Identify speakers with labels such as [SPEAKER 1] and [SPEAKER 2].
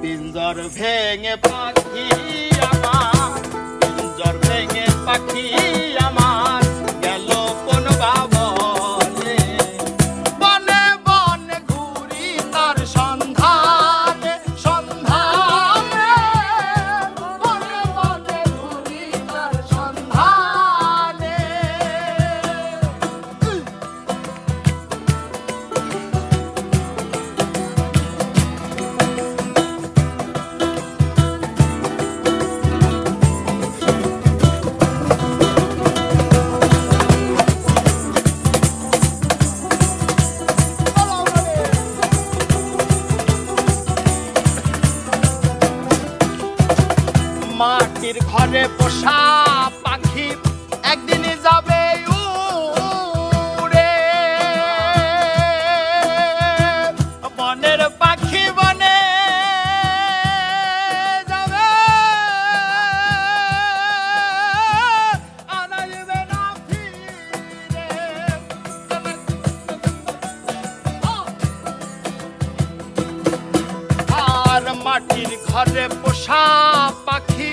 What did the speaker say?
[SPEAKER 1] পিঞ্জর ভেঙে পাখি আমার, পিঞ্জর ভেঙে পাখি আমার গেল কোন বাবনে, বনে বনে ঘুরি তার সন্ধানে, সন্ধানে বনে বনে ঘুরি তার সন্ধানে। মাটির ঘরে পোষা পাখি একদিন যাবে উড়ে, বনের পাখি বনে যাবে, আসবে না ফিরে। আর মাটির ঘরে পোষা পাখি